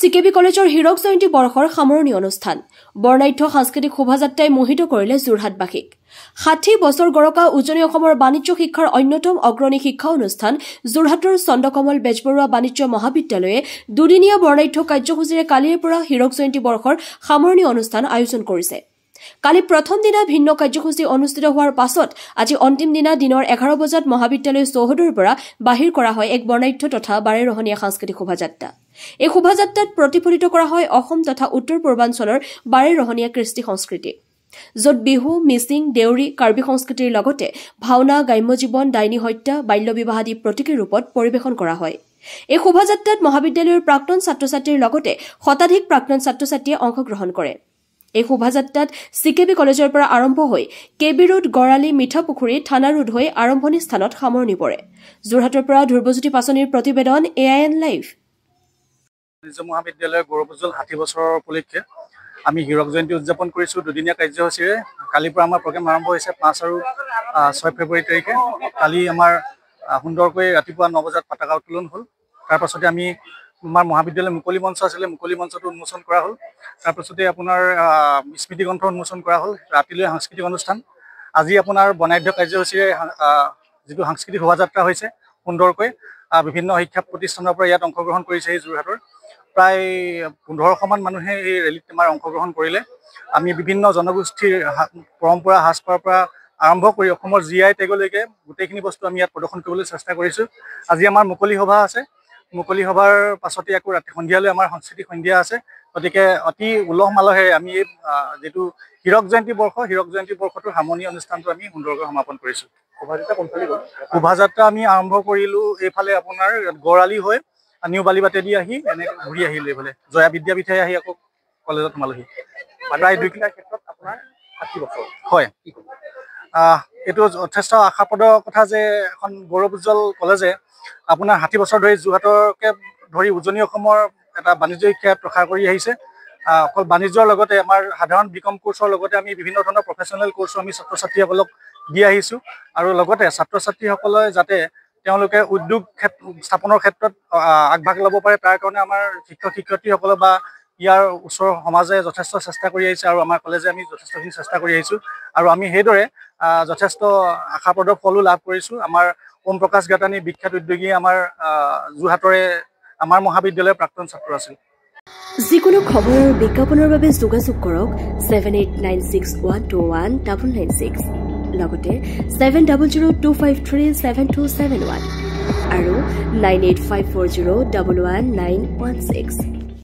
চিকেবি কলেজৰ হীৰক জয়ন্তী বৰ্ষৰ সামৰণি অনুষ্ঠান বৰ্ণাঢ্য সাংস্কৃতিক শোভাযাত্ৰাই মোহিত কৰিলে যোৰহাটবাসীক ৬০ বছৰ গৰকা উজনি অসমৰ বাণিজ্য শিক্ষাৰ অন্যতম অগ্ৰণী শিক্ষা অনুষ্ঠান যোৰহাটৰ চন্দ্ৰকমল বেজবৰুৱা বাণিজ্য মহাবিদ্যালয়ে দুদিনীয়া বৰ্ণাঢ্য কাৰ্যসূচীৰে কালিৰ পৰা হীৰক জয়ন্তী বৰ্ষৰ সামৰণি অনুষ্ঠান আয়োজন কৰিছে কালি প্ৰথম দিনা ভিন্ন কাৰ্যসূচী অনুষ্ঠিত হোৱাৰ পাছত আজি অন্তিম দিনা দিনৰ 11 বজাত মহাবিদ্যালয় চৌহদৰ পৰা বাহিৰ কৰা হয় এক বৰ্ণাঢ্য তথা বাৰেৰহণীয়া সাংস্কৃতিক শোভাযাত্ৰা এই শোভাযাত্ৰাত প্ৰতিফলিত কৰা হয় অসম তথা উত্তৰ পূৰ্বাঞ্চলৰ বাৰেৰহণীয়া কৃষ্টি সংস্কৃতি য'ত বিহু মিচিং দেউৰী কাৰ্বি সংস্কৃতিৰ লগতে ভাওনা গ্ৰাম্য জীৱন ডাইনী হত্যা বাল্য বিবাহ আদি প্ৰতীকী ৰূপত পৰিৱেশন কৰা হয় এই শোভাযাত্ৰাত মহাবিদ্যালয়ৰ প্ৰাক্তন ছাত্ৰ-ছাত্ৰীৰ লগতে শতাধিক প্ৰাক্তন ছাত্ৰ-ছাত্ৰীয়ে অংশগ্ৰহণ কৰে এই শোভাযাত্ৰাত চিকেবি কলেজৰ পৰা আৰম্ভ হৈ কেবি ৰোড গৰালি মিঠাপুখুৰী থানা ৰোড হৈ আৰম্ভণি স্থানত সামৰণি পৰে যোৰহাটৰ পৰা ধ্ৰুৱজ্যোতি পাছনিৰ প্ৰতিবেদন AIN লাইভ মহাবিদ্যালয়ৰ গৌৰৱোজ্জ্বল 60 বছৰৰ উপলক্ষে আমি হীৰক জয়ন্তী উদযাপন কৰিছো দুদিনীয়া কাৰ্যসূচীৰে কালিৰ পৰা আমাৰ প্ৰগ্ৰাম আৰম্ভ হৈছে 5 আৰু 6 ফেব্ৰুৱাৰী তাৰিখে কালি আমাৰ সুন্দৰকৈ ৰাতিপুৱা 9 বজাত পতাকা উত্তোলন হ'ল তাৰ পাছতে আমি আমাৰ মহাবিদ্যালয় মুকলি মঞ্চ আছিল মুকলি মঞ্চটো উন্মোচন কৰা হ'ল তাৰ পাছতে আপোনাৰ স্মৃতি গ্ৰন্থ উন্মোচন কৰা হ'ল ৰাতিলৈ সাংস্কৃতিক অনুষ্ঠান আজি আপোনাৰ বৰ্ণাঢ্য কাৰ্যসূচীৰে যিটো সাংস্কৃতিক শোভাযাত্ৰা হৈছে সুন্দৰকৈ বিভিন্ন শিক্ষা প্ৰতিষ্ঠানৰ পৰা ইয়াত অংশগ্ৰহণ কৰিছে এই যোৰহাটৰ প্ৰায় 1500 মান মানুহে এই ৰেলীত আমাৰ অংশগ্ৰহণ কৰিলে আমি বিভিন্ন জনগোষ্ঠীৰ পৰম্পৰা সাজপাৰৰ পৰা আৰম্ভ কৰি অসমৰ GI টেগলৈকে গোটেইখিনি বস্তু আমি ইয়াত প্ৰদৰ্শন কৰিবলৈ চেষ্টা কৰিছোঁ আজি আমাৰ মুকলি সভা আছে মুকলি সভাৰ পাছতে আকৌ ৰাতি সন্ধিয়ালৈ আমাৰ সাংস্কৃতিক সন্ধিয়া আছে গতিকে অতি উলহ মালহেৰে আমি এই যেটো হীৰক জয়ন্তী বৰ্ষটোৰ সামৰণি অনুষ্ঠানটো আমি সুন্দৰকৈ সমাপন কৰিছোঁ শোভাযাত্ৰা আমি আৰম্ভ কৰিলোঁ এইফালে আপোনাৰ গৰালি হৈ নিউ বালিবাটেদি আহি এনে ঘূৰি আহিলোঁ এইফালে জয়া বিদ্যাপীঠে আহি আকৌ কলেজত সোমালোহি প্ৰায় 2 কিলোমিটাৰ ক্ষেত্ৰত আপোনাৰ 60 বছৰ হয় এইটো যথেষ্ট আশাপ্ৰদ কথা যে এখন গৌৰৱোজ্জ্বল কলেজে আপোনাৰ 60 বছৰ ধৰি যোৰহাটকে ধৰি উজনি অসমৰ এটা বাণিজ্য শিক্ষা প্ৰসাৰ কৰি আহিছে অকল বাণিজ্যৰ লগতে আমাৰ সাধাৰণ বিকম কোৰ্চৰ লগতে আমি বিভিন্ন ধৰণৰ প্ৰফেচনেল কোৰ্চো আমি ছাত্ৰ-ছাত্ৰীসকলক দি আহিছোঁ আৰু লগতে ছাত্ৰ-ছাত্ৰীসকলে যাতে তেওঁলোকে উদ্যোগ স্থাপনৰ ক্ষেত্ৰত আগভাগ ল'ব পাৰে তাৰ কাৰণে আমাৰ শিক্ষক শিক্ষয়িত্ৰীসকল বা ইয়াৰ ওচৰৰ সমাজে যথেষ্ট চেষ্টা কৰি আহিছে আৰু আমাৰ কলেজে আমি যথেষ্টখিনি চেষ্টা কৰি আহিছোঁ আৰু আমি সেইদৰে যথেষ্ট আশাপ্ৰদ ফলো লাভ কৰিছোঁ আমাৰ ওম প্ৰকাশ গাতানী বিখ্যাত উদ্যোগী আমাৰ যোৰহাটৰে আমাৰ মহাবিদ্যালয়ৰ প্ৰাক্তন ছাত্ৰ আছিল যিকোনো খবৰ আৰু বিজ্ঞাপনৰ বাবে যোগাযোগ কৰক 7896121996 লগতে 7002537271 আৰু 9854011916